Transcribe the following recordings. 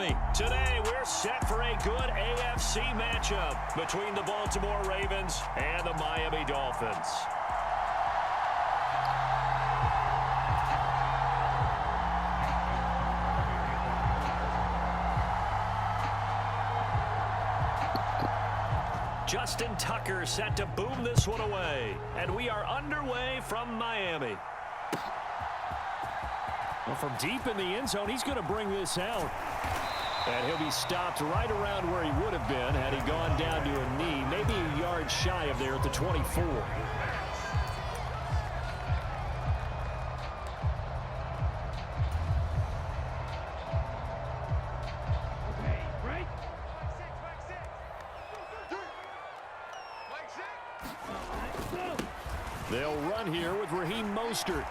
Miami. Today, we're set for a good AFC matchup between the Baltimore Ravens and the Miami Dolphins. Justin Tucker set to boom this one away. And we are underway from Miami. Well, from deep in the end zone, he's going to bring this out. And he'll be stopped right around where he would have been had he gone down to a knee, maybe a yard shy of there at the 24. They'll run here with Raheem Mostert.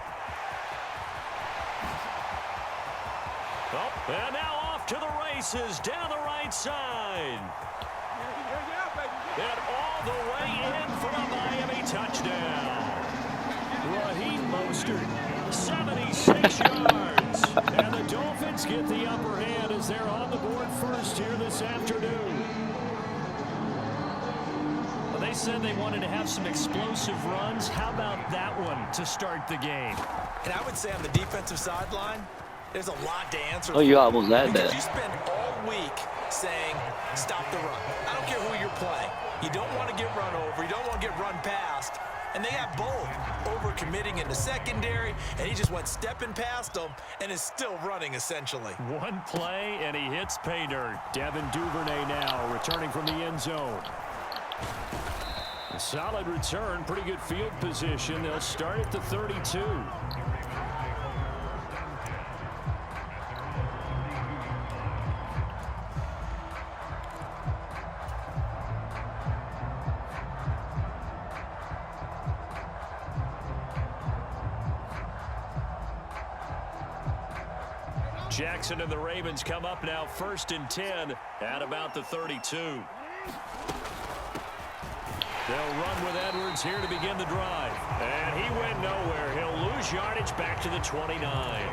Oh, and now off to the races down the right side. And all the way in for a Miami touchdown. Raheem Mostert, 76 yards. And the Dolphins get the upper hand as they're on the board first here this afternoon. They said they wanted to have some explosive runs. How about that one to start the game? And I would say on the defensive sideline, there's a lot to answer. Oh, you almost had that. You spend all week saying, stop the run. I don't care who you're playing. You don't want to get run over. You don't want to get run past. And they have both. Over-committing in the secondary, and he just went stepping past them and is still running, essentially. One play, and he hits pay dirt. Devin Duvernay now returning from the end zone. A solid return, pretty good field position. They'll start at the 32. Jackson and the Ravens come up now 1st and 10 at about the 32. They'll run with Edwards here to begin the drive. And he went nowhere. He'll lose yardage back to the 29.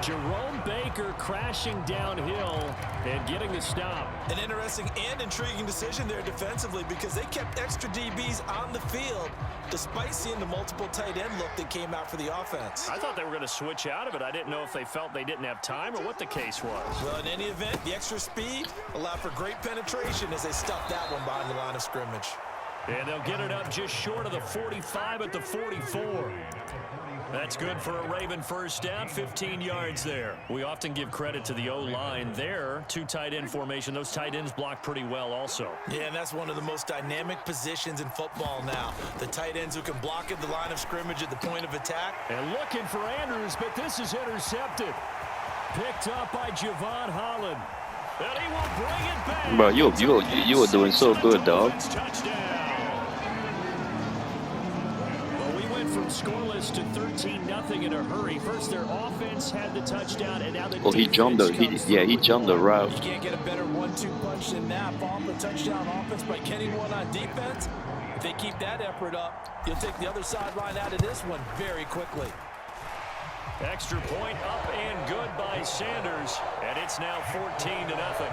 Jerome Baker crashing downhill and getting the stop. An interesting and intriguing decision there defensively because they kept extra DBs on the field despite seeing the multiple tight end look that came out for the offense. I thought they were going to switch out of it. I didn't know if they felt they didn't have time or what the case was. Well, in any event, the extra speed allowed for great penetration as they stuffed that one behind the line of scrimmage. And they'll get it up just short of the 45 at the 44. That's good for a Raven first down, 15 yards there. We often give credit to the O-line there. Two tight end formation. Those tight ends block pretty well also. Yeah, and that's one of the most dynamic positions in football now. The tight ends who can block at the line of scrimmage at the point of attack. And looking for Andrews, but this is intercepted. Picked up by Javon Holland. And he will bring it back. Bro, you were doing so good, dog. Scoreless to 13-0 in a hurry. First, their offense had the touchdown, and now the he jumped the he jumped the route. You can't get a better 1-2 punch than that. Off a touchdown offense by getting one on defense. If they keep that effort up, you'll take the other sideline out of this one very quickly. Extra point up and good by Sanders, and it's now 14-0.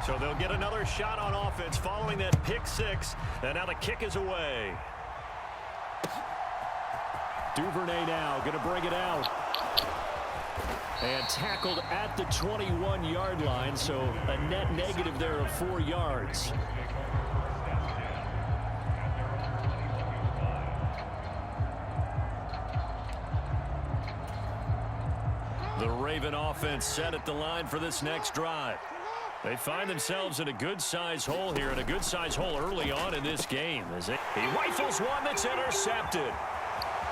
So they'll get another shot on offense following that pick six. And now the kick is away. Duvernay now going to bring it out. And tackled at the 21-yard line. So a net negative there of 4 yards. The Raven offense set at the line for this next drive. They find themselves in a good-sized hole here, and a good-sized hole early on in this game. As he rifles one that's intercepted.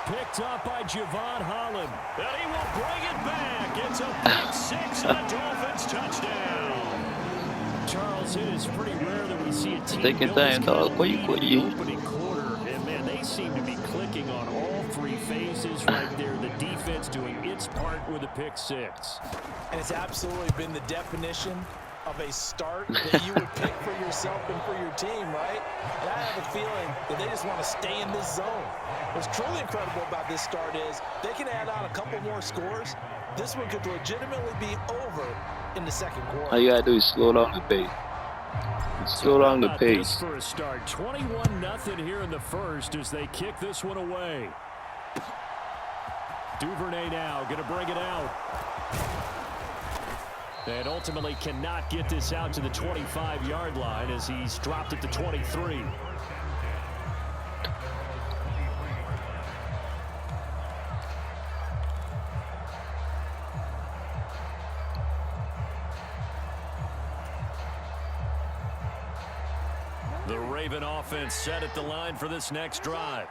Picked up by Javon Holland. And he will bring it back. It's a pick six and a Dolphins touchdown. Charles, it is pretty rare that we see a team Taking time, dog. What you? Opening quarter, and man, they seem to be clicking on all three phases right there. The defense doing its part with a pick six. And it's absolutely been the definition of a start that you would pick yourself and for your team, right? And I have a feeling that they just want to stay in this zone. What's truly incredible about this start is they can add on a couple more scores. This one could legitimately be over in the second quarter. All you gotta do is slow down the pace. Slow down the pace. For a start, 21-0 here in the first as they kick this one away. Duvernay now going to bring it out. And ultimately cannot get this out to the 25-yard line as he's dropped it to 23. The Raven offense set at the line for this next drive.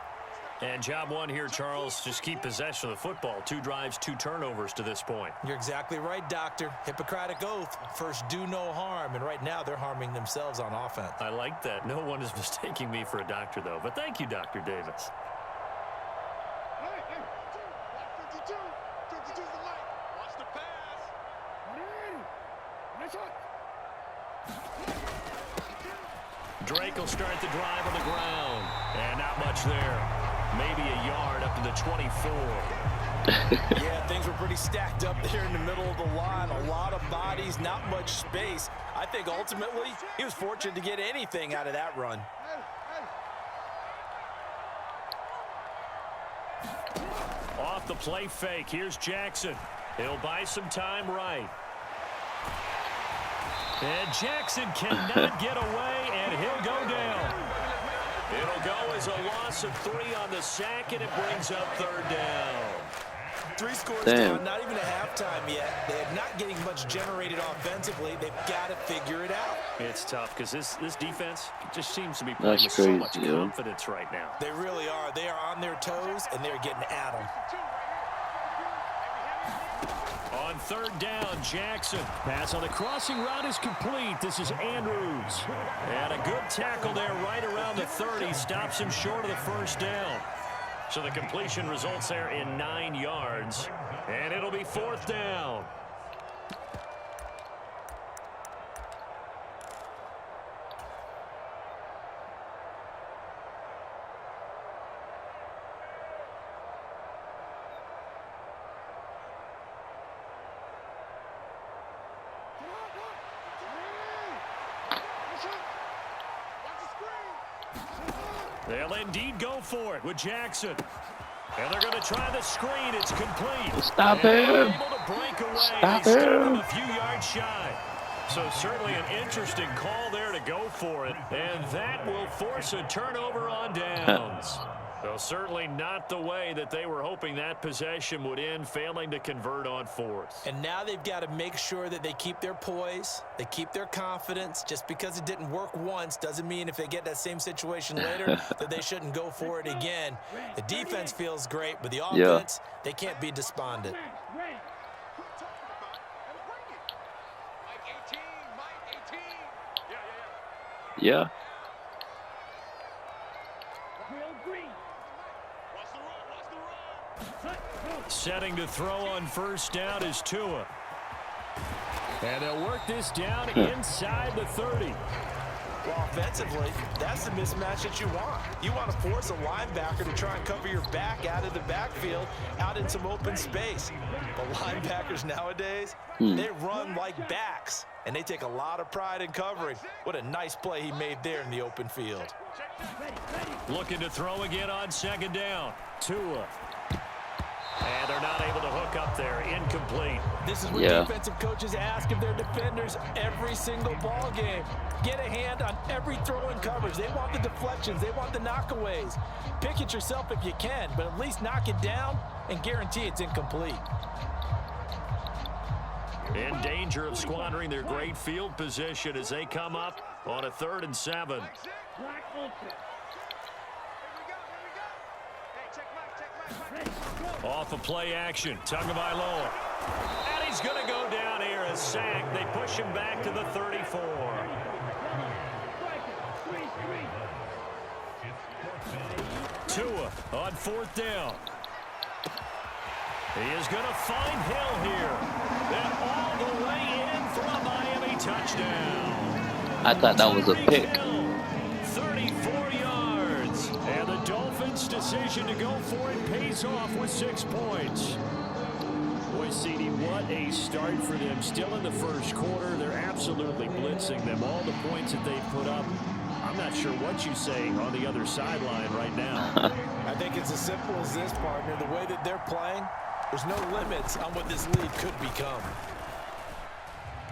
And job one here, Charles, just keep possession of the football. 2 drives, 2 turnovers to this point. You're exactly right, Doctor. Hippocratic oath. First, do no harm. And right now, they're harming themselves on offense. I like that. No one is mistaking me for a doctor, though. But thank you, Dr. Davis. Drake will start the drive on the ground. And not much there. Maybe a yard up to the 24. Yeah, things were pretty stacked up there in the middle of the line. A lot of bodies, not much space. I think ultimately he was fortunate to get anything out of that run. Off the play fake. Here's Jackson. He'll buy some time right. And Jackson cannot get away, and he'll go down. It'll go as a loss of 3 on the sack, and it brings up 3rd down. 3 scores down, not even a halftime yet. They're not getting much generated offensively. They've got to figure it out. It's tough because this defense just seems to be playing with so much confidence right now. They really are. They are on their toes, and they're getting at them. On 3rd down, Jackson. Pass on the crossing route is complete. This is Andrews. And a good tackle there right around the 30. Stops him short of the 1st down. So the completion results there in 9 yards. And it'll be 4th down. They'll indeed go for it with Jackson. And they're going to try the screen. It's complete. Stop him. Able to break away. Stop They stopped him. him a few yards shy. So certainly an interesting call there to go for it. And that will force a turnover on downs. So certainly not the way that they were hoping that possession would end, failing to convert on 4th. And now they've got to make sure that they keep their poise, they keep their confidence. Just because it didn't work once doesn't mean if they get that same situation later that they shouldn't go for it again. The defense feels great, but the offense, they can't be despondent. Yeah. Setting to throw on 1st down is Tua. And they'll work this down inside the 30. Well, offensively, that's the mismatch that you want. You want to force a linebacker to try and cover your back out of the backfield, out in some open space. But linebackers nowadays, they run like backs, and they take a lot of pride in covering. What a nice play he made there in the open field. Looking to throw again on 2nd down. Tua. And they're not able to hook up there. Incomplete. This is what defensive coaches ask of their defenders every single ball game. Get a hand on every throw in coverage. They want the deflections. They want the knockaways. Pick it yourself if you can, but at least knock it down and guarantee it's incomplete. In danger of squandering their great field position as they come up on a 3rd and 7. Off of play action, Tagovailoa. And he's going to go down here, a sack. They push him back to the 34. Tua on 4th down. He is going to find Hill here. And all the way in for a Miami touchdown. I thought that was a pick. 34 yards. And the Dolphins' decision to go for it pays off with 6 points. Boy, CD, what a start for them. Still in the first quarter. They're absolutely blitzing them. All the points that they've put up. I'm not sure what you say on the other sideline right now. I think it's as simple as this, partner. The way that they're playing, there's no limits on what this lead could become.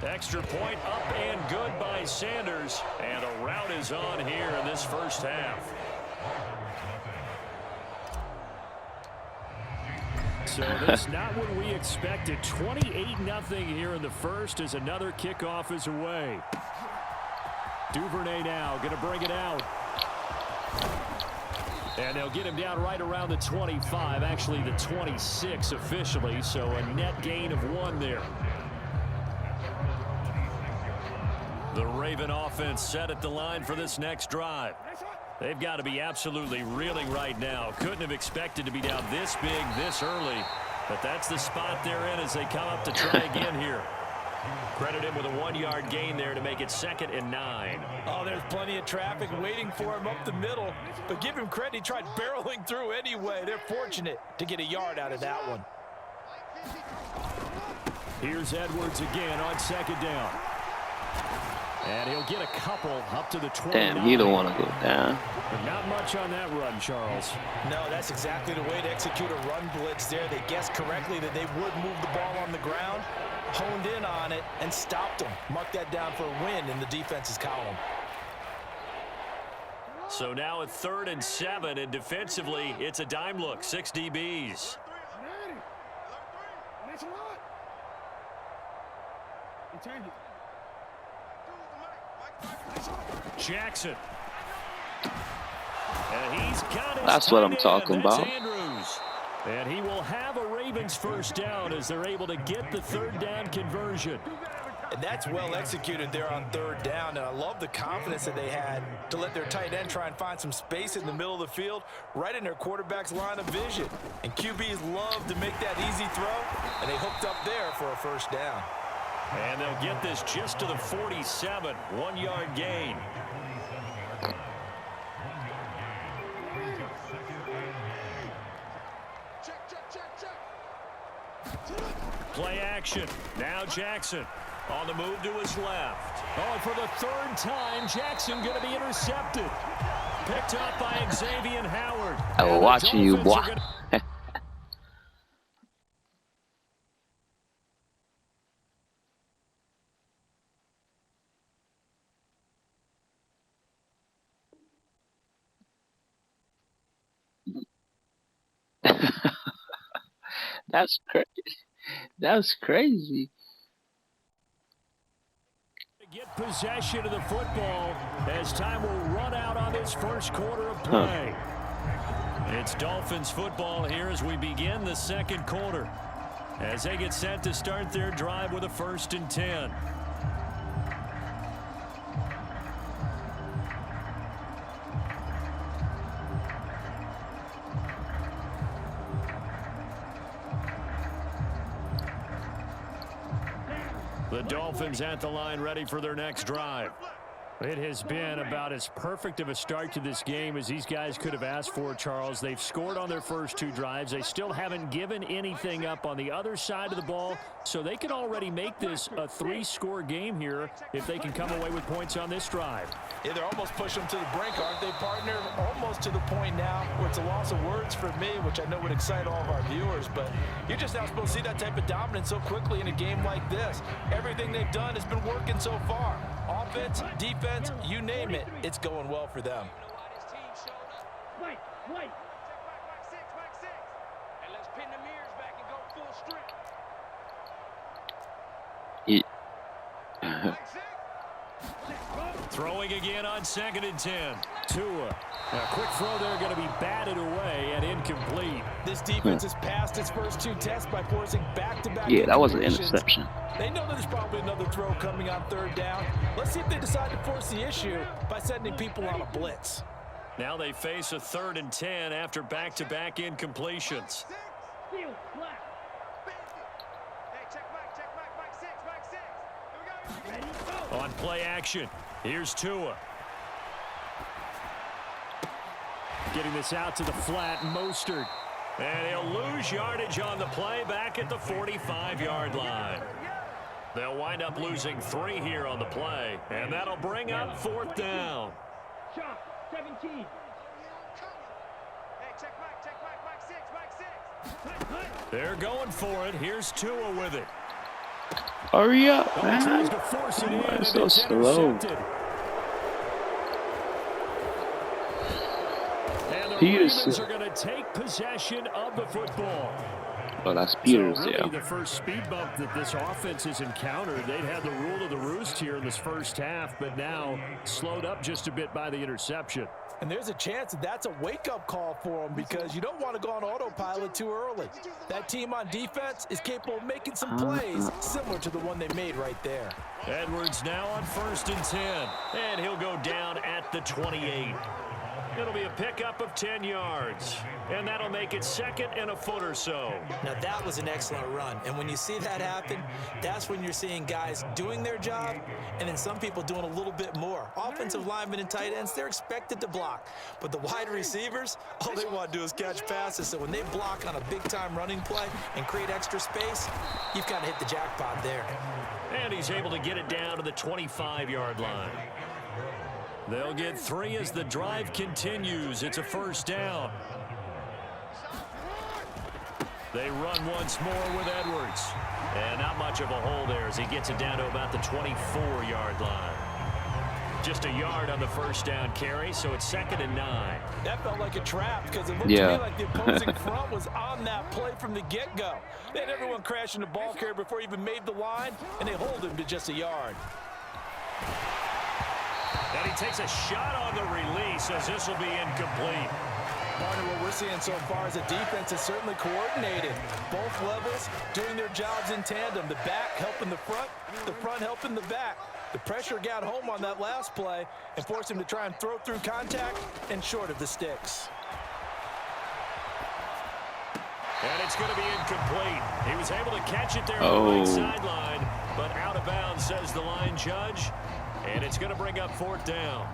Extra point up and good by Sanders. And a rout is on here in this first half. So that's not what we expected. 28-0 here in the first as another kickoff is away. Duvernay now going to bring it out. And they'll get him down right around the 25, actually the 26 officially, so a net gain of 1 there. The Raven offense set at the line for this next drive. They've got to be absolutely reeling right now. Couldn't have expected to be down this big this early, but that's the spot they're in as they come up to try again here. Credit him with a 1-yard gain there to make it 2nd and 9. Oh, there's plenty of traffic waiting for him up the middle. But give him credit, he tried barreling through anyway. They're fortunate to get a yard out of that one. Here's Edwards again on 2nd down. And he'll get a couple up to the 29. Damn, he don't want to go down. But not much on that run, Charles. No, that's exactly the way to execute a run blitz there. They guessed correctly that they would move the ball on the ground, honed in on it, and stopped them. Mark that down for a win in the defense's column. So now at 3rd and 7, and defensively, it's a dime look. 6 DBs. Jackson. And he's got his That's what I'm tight end. talking That's about. Andrews. And he will have a Ravens first down as they're able to get the 3rd down conversion. And that's well executed there on 3rd down. And I love the confidence that they had to let their tight end try and find some space in the middle of the field, right in their quarterback's line of vision. And QBs love to make that easy throw, and they hooked up there for a first down. And they'll get this just to the 47, 1-yard gain. Play action. Now Jackson on the move to his left. Oh, and for the 3rd time, Jackson going to be intercepted. Picked up by Xavier Howard. I was watching you, boy. That's crazy. That's crazy. Get possession of the football as time will run out on this first quarter of play. It's Dolphins football here as we begin the 2nd quarter, as they get set to start their drive with a 1st and 10. The Dolphins at the line ready for their next drive. It has been about as perfect of a start to this game as these guys could have asked for, Charles. They've scored on their first 2 drives. They still haven't given anything up on the other side of the ball, so they can already make this a 3-score game here if they can come away with points on this drive. Yeah, they're almost pushing them to the brink, aren't they, partner? Almost to the point now where it's a loss of words for me, which I know would excite all of our viewers, but you're just not supposed to see that type of dominance so quickly in a game like this. Everything they've done has been working so far. Offense, defense, you name it, it's going well for them. Wait. And let's pin the mirrors back and go full strength. Throwing again on 2nd and 10. Tua. A quick throw there going to be batted away and incomplete. This defense has passed its first 2 tests by forcing back-to-back. Yeah, that was an interception. They know that there's probably another throw coming on 3rd down. Let's see if they decide to force the issue by sending people on a blitz. Now they face a 3rd and 10 after back-to-back incompletions. On play action, Here's Tua. Getting this out to the flat, Mostert. And he'll lose yardage on the play back at the 45-yard line. They'll wind up losing 3 here on the play, and that'll bring up 4th down. Shot 17. Hey, check Mike 6. They're going for it. Here's Tua with it. Hurry up, man. Tries to force it in, Why and so it's slow? intercepted. And the Peters. Ravens are going to take possession of the football. Oh, that's Peters, So really yeah. the first speed bump that this offense has encountered. They'd had the rule of the roost here in this first half, but now slowed up just a bit by the interception. And there's a chance that that's a wake-up call for them because you don't want to go on autopilot too early. That team on defense is capable of making some plays similar to the one they made right there. Edwards now on 1st and 10, and he'll go down at the 28. It'll be a pickup of 10 yards, and that'll make it 2nd and a foot or so. Now, that was an excellent run, and when you see that happen, that's when you're seeing guys doing their job and then some people doing a little bit more. Offensive linemen and tight ends, they're expected to block, but the wide receivers, all they want to do is catch passes, so when they block on a big-time running play and create extra space, you've kind of hit the jackpot there. And he's able to get it down to the 25-yard line. They'll get 3 as the drive continues. It's a 1st down. They run once more with Edwards. And not much of a hole there as he gets it down to about the 24-yard line. Just a yard on the 1st down carry, so it's 2nd and 9. That felt like a trap because it looked to me like the opposing front was on that play from the get-go. They had everyone crashing the ball carrier before he even made the line, and they hold him to just a yard. And he takes a shot on the release as this will be incomplete. Partner, what we're seeing so far is a defense is certainly coordinated. Both levels doing their jobs in tandem. The back helping the front helping the back. The pressure got home on that last play and forced him to try and throw through contact and short of the sticks. And it's going to be incomplete. He was able to catch it there on the right sideline, but out of bounds, says the line judge. And it's going to bring up 4th down.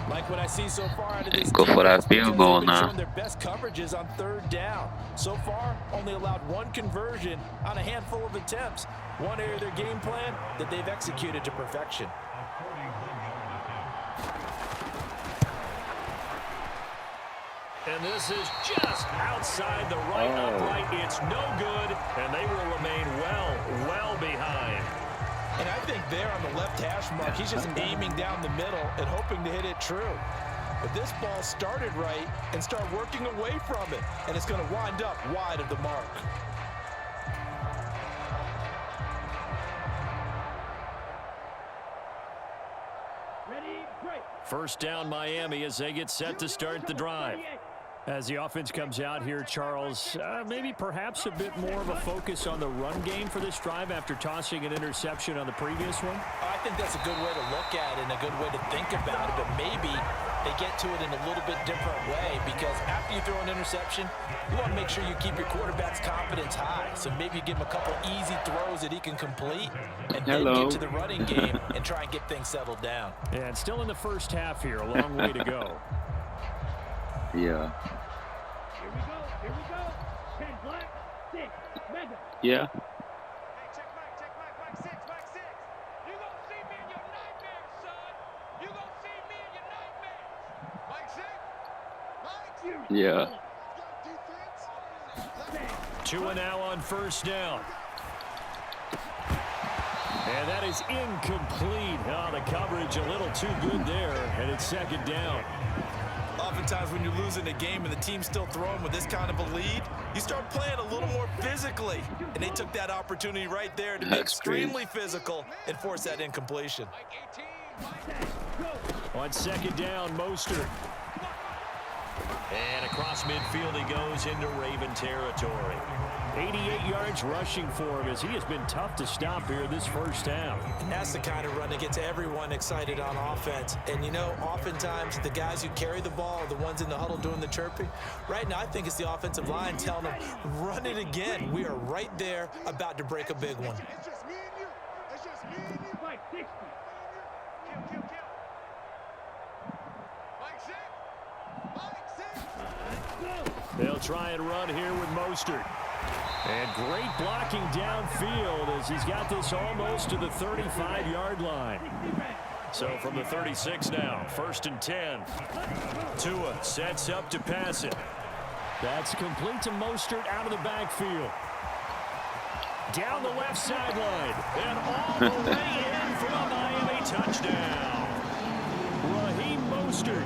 Like what I see so far out of this Go for that defense, field goal they've been now. showing their best coverages on 3rd down. So far, only allowed 1 conversion on a handful of attempts. One area of their game plan that they've executed to perfection. And this is just outside the right upright. It's no good, and they will remain well behind. And I think there on the left hash mark, he's just aiming down the middle and hoping to hit it true. But this ball started right and start working away from it, and it's going to wind up wide of the mark. Ready, break. 1st down Miami as they get set to start the drive. As the offense comes out here, Charles, maybe perhaps a bit more of a focus on the run game for this drive after tossing an interception on the previous one? I think that's a good way to look at it and a good way to think about it, but maybe they get to it in a little bit different way because after you throw an interception, you want to make sure you keep your quarterback's confidence high. So maybe you give him a couple easy throws that he can complete and then get to the running game and try and get things settled down. Yeah, and still in the first half here, a long way to go. Yeah. Here we go. 10 black, 6, mega. Yeah. Hey, check Mike 6. You gonna see me in your nightmares, son. You gonna see me in your nightmares. Mike 6. Yeah. Defense. Tua now on 1st down. And that is incomplete. Oh, the coverage a little too good there, and it's 2nd down. Oftentimes when you're losing a game and the team's still throwing with this kind of a lead, you start playing a little more physically. And they took that opportunity right there to be extremely physical and force that incompletion. On 2nd down, Mostert. And across midfield he goes into Raven territory. 88 yards rushing for him as he has been tough to stop here this first half. And that's the kind of run that gets everyone excited on offense. And, you know, oftentimes the guys who carry the ball are the ones in the huddle doing the chirping. Right now, I think it's the offensive line telling them, run it again. We are right there about to break a big one. It's just me and you. Mike 60. Kill. They'll try and run here with Mostert. And great blocking downfield as he's got this almost to the 35-yard line. So from the 36 now, 1st and 10. Tua sets up to pass it. That's complete to Mostert out of the backfield. Down the left sideline. And all the way in for a Miami touchdown. Raheem Mostert.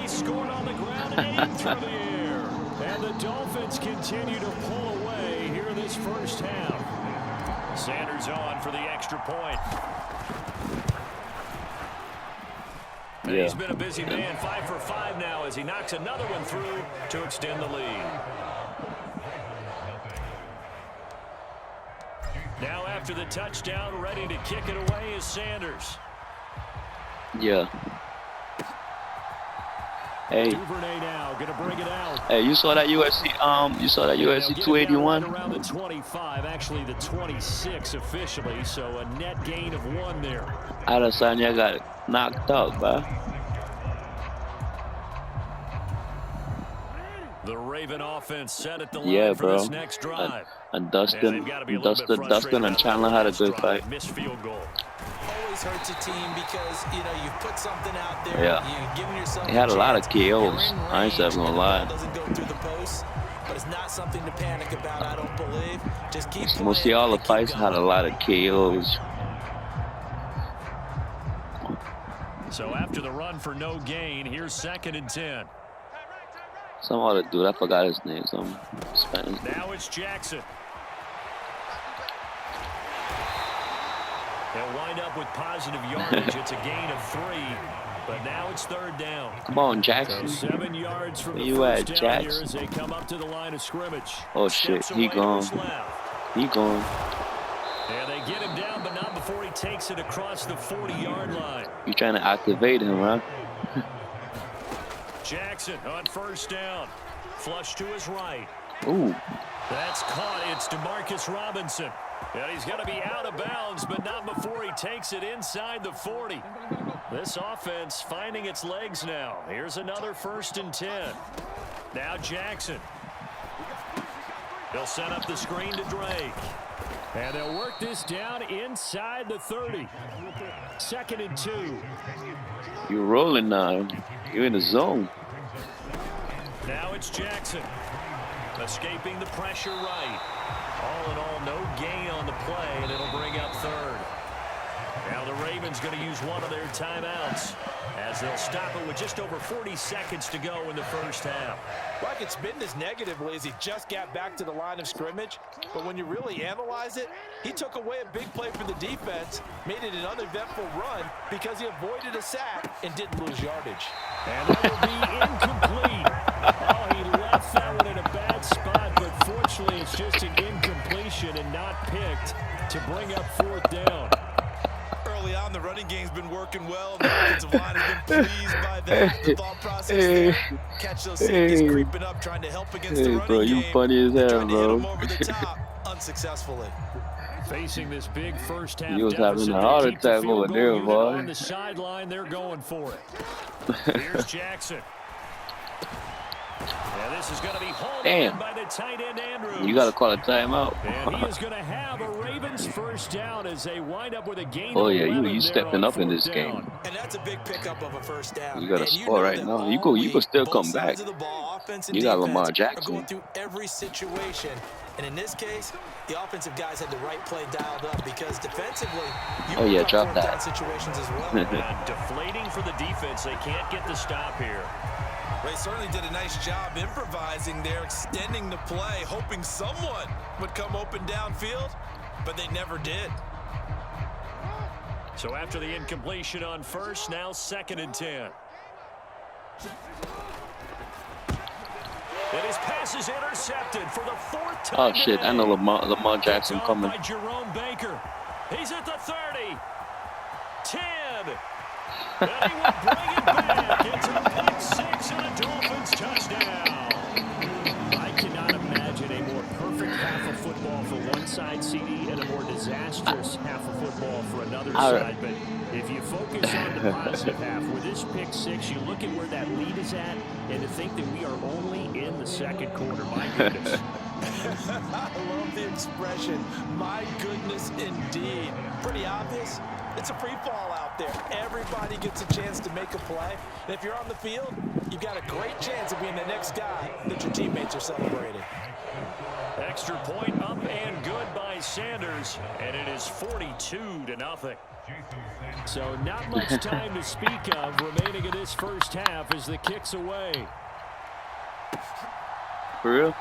He scored on the ground and through the air. And the Dolphins continue to pull away here in this first half. Sanders on for the extra point. And he's been a busy man, 5 for 5 now as he knocks another one through to extend the lead. Now after the touchdown, ready to kick it away is Sanders. Yeah. Hey. Duvernay now gonna bring it out. Hey, you saw that USC 281? Around the 25, actually the 26 officially, so a net gain of 1 there. Adesanya got knocked out, bro. The Raven offense set at the line for this next drive. And Dustin and Chandler had a good fight. Missed field goal. Always hurts a team because, you know, you've put something out there. Yeah. You've given yourself He had a lot of You're KOs. in I ain't range, gonna lie. doesn't go through the post, but it's not something to panic about, I don't believe. Just keep playing. Mostly all the and keep fights had a going. lot of KOs. So after the run for no gain, here's 2nd and 10. Some other dude, I forgot his name. Some Spanish. Now it's Jackson. They'll wind up with positive yardage. It's a gain of 3, but now it's 3rd down. Come on, So Jackson. 7 yards from Where the you first at, down Jackson? here as they come up to the line of scrimmage. Oh shit, Steps he away to gone. his left. He gone. And they get him down, but not before he takes it across the 40-yard line. You trying to activate him, huh? Jackson on 1st down. Flush to his right. Ooh. That's caught. It's DeMarcus Robinson. And he's going to be out of bounds, but not before he takes it inside the 40. This offense finding its legs now. Here's another 1st and 10. Now Jackson. They'll set up the screen to Drake. And they'll work this down inside the 30. 2nd and 2. You're rolling now. You're in the zone. Now it's Jackson. Escaping the pressure right. All in all, no gain on the play, and it'll bring up 3rd. Now the Ravens going to use one of their timeouts as they'll stop it with just over 40 seconds to go in the first half. Like it's been this negatively as he just got back to the line of scrimmage, but when you really analyze it, he took away a big play for the defense, made it an uneventful run because he avoided a sack and didn't lose yardage. And that will be incomplete. Oh, he left that one in a bad spot, but fortunately it's just an incompletion and not picked to bring up 4th down. Early on, the running game's been working well, and the offensive line has been pleased by that. The thought process there, catch those safeties creeping up, trying to help against the running bro, you game. funny as hell, Trying to hit bro. him over the top, unsuccessfully. Facing this big first half You was deficit, having a heart they keep the attack field over goal there, unit boy. on the sideline, they're going for it. Here's Jackson. And this is going to be hauled in by the tight end Andrews. You gotta call a timeout. And he is going to have a Ravens first down as they wind up with a gain. Oh of yeah, 11 you there stepping on up in 4th this down. game. And that's a big pickup of a first down. You got a And score know right that now. all You can week, still both come sides back. of the ball, offense and You got defense, Lamar are Jackson. going through every situation. And in this case, the offensive guys had the right play dialed up because defensively, you Oh, yeah, pick drop up 4th that. down situations as well. And deflating for the defense. They can't get the stop here. They certainly did a nice job improvising there, extending the play, hoping someone would come open downfield, but they never did. So after the incompletion on 1st, now 2nd and 10. And his pass is intercepted for the 4th time. Oh shit, I know today. Lamar Jackson It's off coming. by Jerome Baker. He's at the 30. 10. And he will bring it back. It's a pick 6 and a Dolphins touchdown. I cannot imagine a more perfect half of football for one side, CD, and a more disastrous half of football for another side. But if you focus on and positive half. With this pick six, you look at where that lead is at, and to think that we are only in the second quarter. My goodness. I love the expression, my goodness indeed. Pretty obvious. It's a free fall out there. Everybody gets a chance to make a play. And if you're on the field, you've got a great chance of being the next guy that your teammates are celebrating. Extra point up and good by Sanders, and it is 42-0. So not much time to speak of remaining in this first half as the kick's away. For real?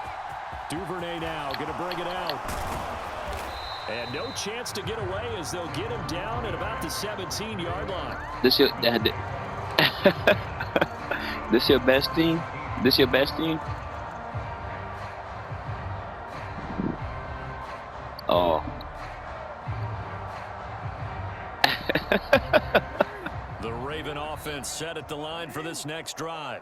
Duvernay now going to bring it out. And no chance to get away as they'll get him down at about the 17-yard line. This your best team? This your best team? Oh. The Raven offense set at the line for this next drive.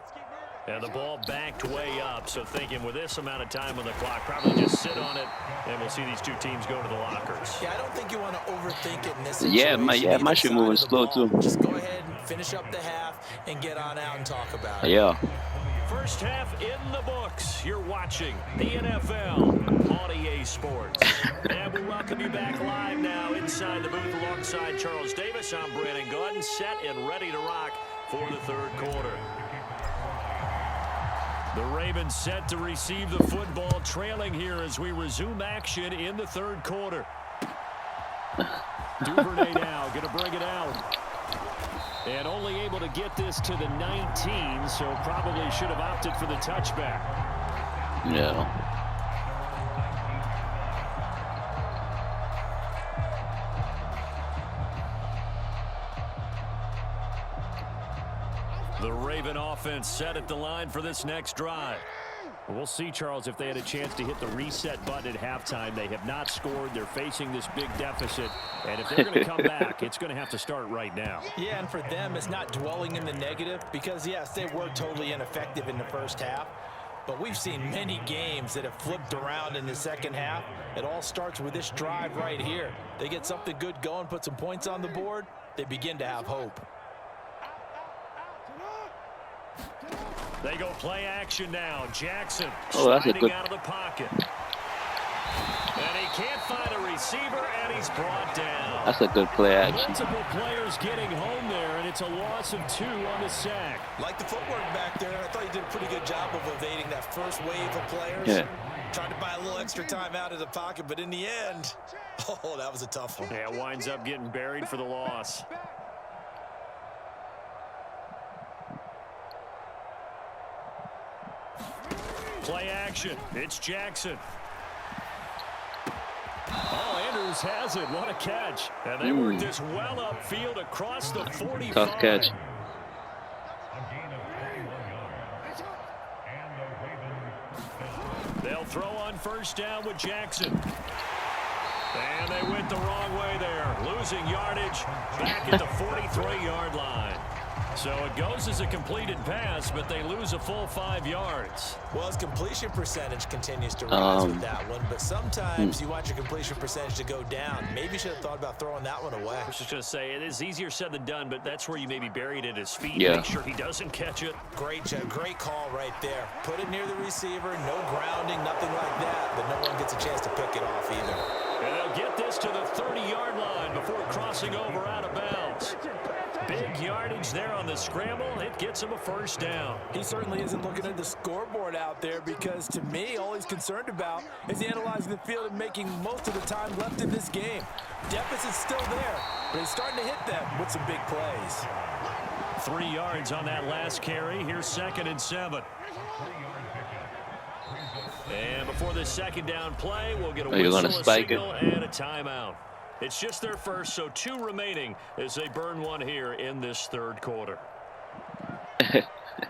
And the ball backed way up, so thinking with this amount of time on the clock, probably just sit on it, and we'll see these two teams go to the lockers. Yeah, I don't think you want to overthink it in this situation. Yeah, my shit moving slow too. Just go ahead and finish up the half and get on out and talk about it. Yeah. First half in the books. You're watching the NFL on EA Sports. And we welcome you back live now inside the booth alongside Charles Davis. I'm Brandon Gordon, set and ready to rock for the third quarter. The Ravens set to receive the football, trailing here as we resume action in the third quarter. Duvernay now going to bring it out. And only able to get this to the 19, so probably should have opted for the touchback. Yeah. The Raven offense set at the line for this next drive. We'll see, Charles, if they had a chance to hit the reset button at halftime. They have not scored. They're facing this big deficit. And if they're going to come back, it's going to have to start right now. Yeah, and for them, it's not dwelling in the negative because, yes, they were totally ineffective in the first half. But we've seen many games that have flipped around in the second half. It all starts with this drive right here. They get something good going, put some points on the board. They begin to have hope. They go play action now. Jackson sliding out of the pocket. And he can't find a receiver, and he's brought down. That's a good play action. Multiple players getting home there, and it's a loss of 2 on the sack. Like the footwork back there, I thought he did a pretty good job of evading that first wave of players. Yeah. Trying to buy a little extra time out of the pocket, but in the end, oh, that was a tough one. Yeah, winds up getting buried for the loss. Play action. It's Jackson. Oh, Andrews has it. What a catch. And they work this well upfield across the 45. Tough catch. They'll throw on first down with Jackson. And they went the wrong way there. Losing yardage back at the 43-yard line. So it goes as a completed pass, but they lose a full 5 yards. Well, his completion percentage continues to rise with that one, but sometimes you want your completion percentage to go down. Maybe you should have thought about throwing that one away. I was just going to say, it is easier said than done, but that's where you maybe buried at his feet. Yeah. Make sure he doesn't catch it. Great call right there. Put it near the receiver, no grounding, nothing like that, but no one gets a chance to pick it off either. And they'll get this to the 30-yard line before crossing over out of bounds. Big yardage there on the scramble. It gets him a first down. He certainly isn't looking at the scoreboard out there because, to me, all he's concerned about is analyzing the field and making most of the time left in this game. Deficit's still there, but he's starting to hit them with some big plays. 3 yards on that last carry. Here's 2nd and 7. And before this second down play, we'll get a whistle, a signal, and a timeout. It's just their first, so 2 remaining as they burn one here in this third quarter.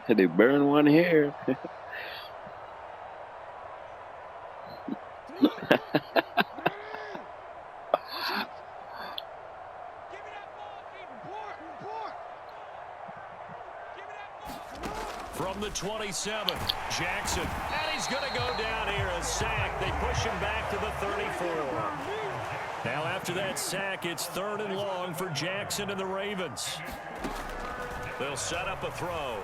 They burn one here. From the 27, Jackson, and he's going to go down here, a sack. They push him back to the 34. Now after that sack, it's 3rd and long for Jackson and the Ravens. They'll set up a throw.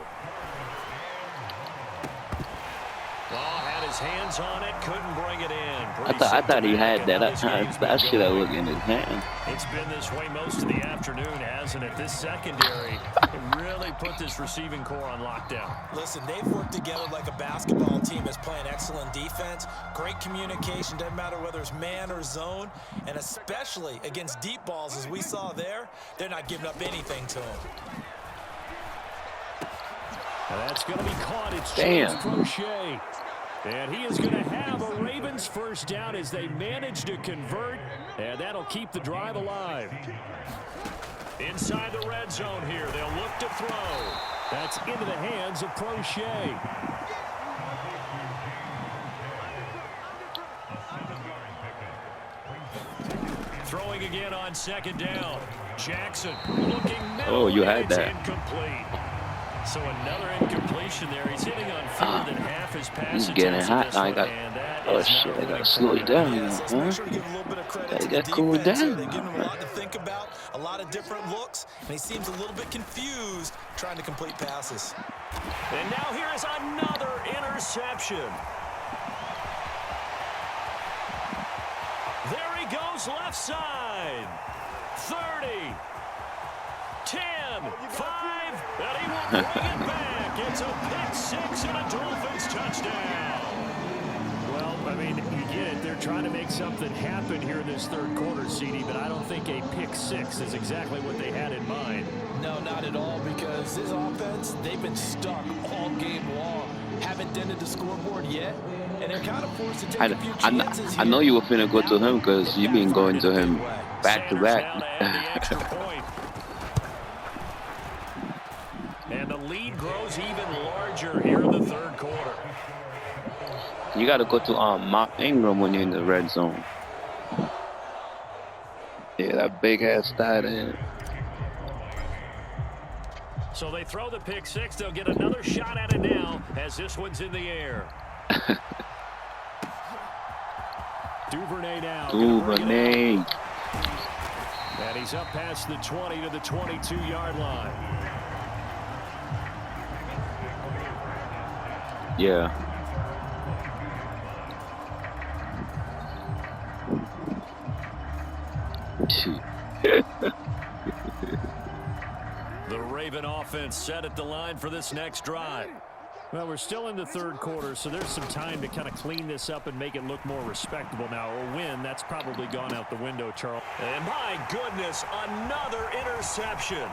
Oh, had his hands on it, couldn't bring it in. I thought he had that. I should have looked in his hand. It's been this way most of the afternoon, hasn't it? This secondary really put this receiving core on lockdown. Listen, they've worked together like a basketball team that's playing excellent defense. Great communication, doesn't matter whether it's man or zone. And especially against deep balls, as we saw there, they're not giving up anything to them. That's going to be caught. It's Damn. James Crochet. And he is going to have a Ravens first down as they manage to convert. And that'll keep the drive alive. Inside the red zone here. They'll look to throw. That's into the hands of Crochet. Throwing again on 2nd down. Jackson looking middle. Oh, you had It's that. incomplete. So another incompletion there. He's hitting on fewer than half his passes. He's getting hot. this I one, got. and that Oh is not shit! I really gotta slow you down, Let's huh? make sure to give a little bit of credit to They the got cooled defense here. down. They give him a lot to think about, a lot of different looks, and he seems a little bit confused trying to complete passes. And now here is another interception. There he goes left side. 30. 10. 5. And he will bring it back. It's a pick 6 and a Dolphins touchdown. Well, I mean, you get it. They're trying to make something happen here in this 3rd quarter, CD, but I don't think a pick 6 is exactly what they had in mind. No, not at all, because this offense, they've been stuck all game long. Haven't dented the scoreboard yet, and they're kind of forced to take a few chances I know here. you were finna go to him because you've been going to him back to Sanders now to add the back. extra point. And the lead grows even larger here in the 3rd quarter. You got to go to Mark Ingram when you're in the red zone. Yeah, that big ass tight end. So they throw the pick 6. They'll get another shot at it now as this one's in the air. Duvernay now. Duvernay. And he's up past the 20 to the 22-yard line. Yeah. The Raven offense set at the line for this next drive. Well, we're still in the 3rd quarter, so there's some time to kind of clean this up and make it look more respectable now. A win, that's probably gone out the window, Charles. And my goodness, another interception.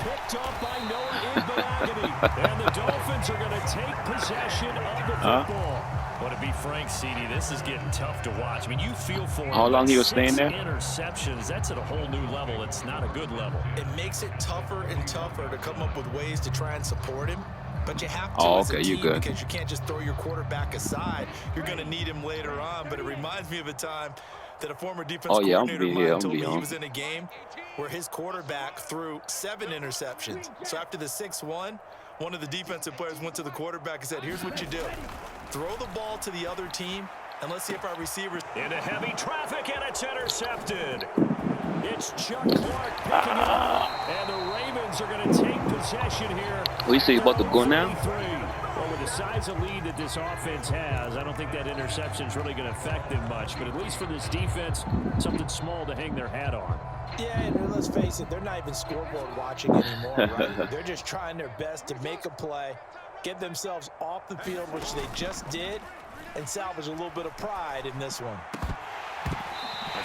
Picked off by Noah Igbenogany. And the Dolphins are going to take possession of the football. But to be frank, CD, this is getting tough to watch. I mean, you feel for him. How long he was staying there? Interceptions, that's at a whole new level. It's not a good level. It makes it tougher and tougher to come up with ways to try and support him. But you have to Oh, as a okay, you team good. because you can't just throw your quarterback aside. You're going to need him later on. But it reminds me of a time that a former defense Oh, yeah, I'm coordinator of be here, mine I'm told be me he on. was in a game where his quarterback threw 7 interceptions. So after the 6-1, one of the defensive players went to the quarterback and said, here's what you do. Throw the ball to the other team, and let's see if our receivers... Into heavy traffic, and it's intercepted. It's Chuck Clark picking it up, and the Ravens are going to take possession here. We see you about to go now? Well, with the size of lead that this offense has, I don't think that interception is really going to affect them much. But at least for this defense, something small to hang their hat on. Yeah, and let's face it, they're not even scoreboard watching anymore, right? They're just trying their best to make a play, get themselves off the field, which they just did, and salvage a little bit of pride in this one.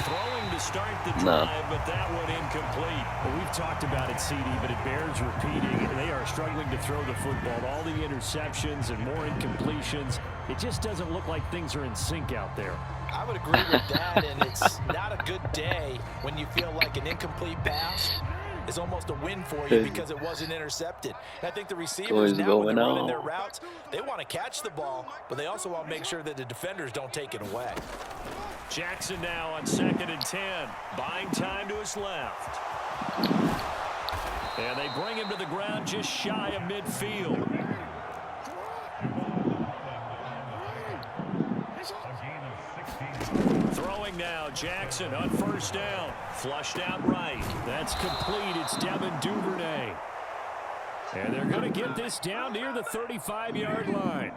Throwing to start the drive, but that one incomplete. Well, we've talked about it, CD, but it bears repeating. They are struggling to throw the football. All the interceptions and more incompletions. It just doesn't look like things are in sync out there. I would agree with that, and it's not a good day when you feel like an incomplete pass is almost a win for you because it wasn't intercepted. And I think the receivers now, when they're running their routes, they want to catch the ball, but they also want to make sure that the defenders don't take it away. Jackson now on 2nd and 10. Buying time to his left. And they bring him to the ground just shy of midfield. Throwing throwing now. Jackson on first down. Flushed out right. That's complete. It's Devin Duvernay. And they're going to get this down near the 35-yard line.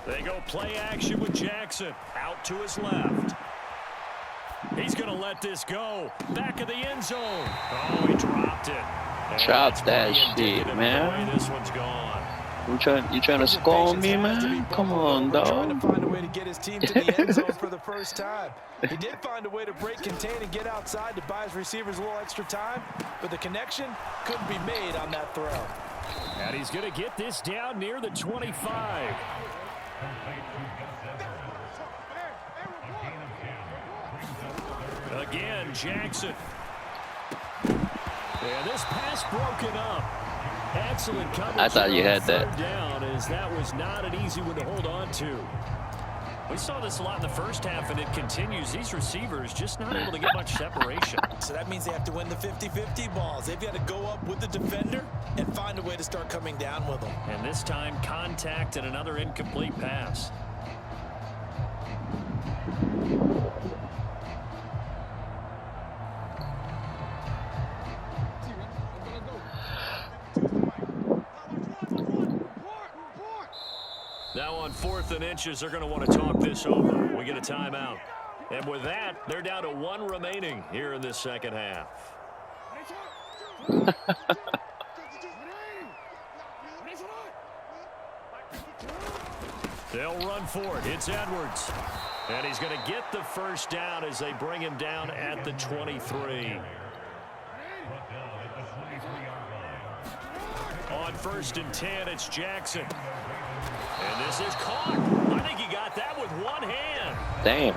They go play action with Jackson. Out to his left. He's going to let this go. Back of the end zone. Oh, he dropped it. Drop that shit, man. This one's gone. You trying to score on me, man? Come on, Trying to dog. find a way to get his team to the end zone for the first time. He did find a way to break, contain, and get outside to buy his receivers a little extra time, but the connection couldn't be made on that throw. And he's going to get this down near the 25. Again, Jackson. And this pass broken up. Excellent coverage. I thought you had that. Down, as that was not an easy one to hold on to. We saw this a lot in the first half, and it continues. These receivers just not able to get much separation. So that means they have to win the 50-50 balls. They've got to go up with the defender and find a way to start coming down with them. And this time, contact and another incomplete pass. Now on 4th and inches, they're going to want to talk this over. We get a timeout. And with that, they're down to 1 remaining here in this second half. They'll run for it. It's Edwards. And he's going to get the first down as they bring him down at the 23. On 1st and 10, it's Jackson. And this is caught. I think he got that with one hand. Damn.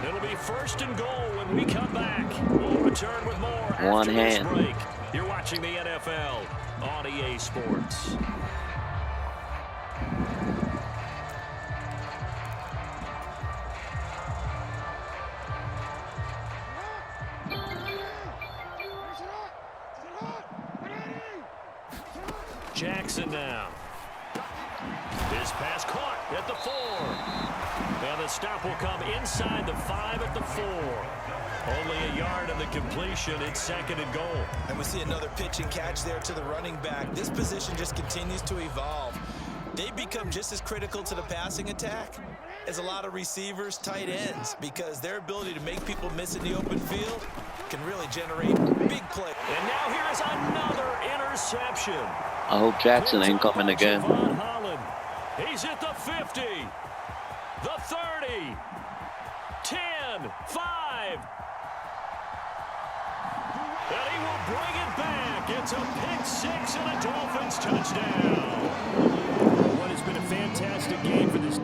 It'll be 1st and goal when we come back. We'll return with more One after hand. this break. You're watching the NFL on EA Sports. Jackson now. His pass caught at the 4. And the stop will come inside the 5 at the 4. Only a yard of the completion. It's 2nd and goal. And we see another pitch and catch there to the running back. This position just continues to evolve. They become just as critical to the passing attack as a lot of receivers, tight ends, because their ability to make people miss in the open field can really generate big play. And now here is another interception. I hope Jackson ain't coming again. Javon Holland. He's at the 50, the 30, 10, 5. And he will bring it back. It's a pick 6 and a Dolphins touchdown. What has been a fantastic game for this.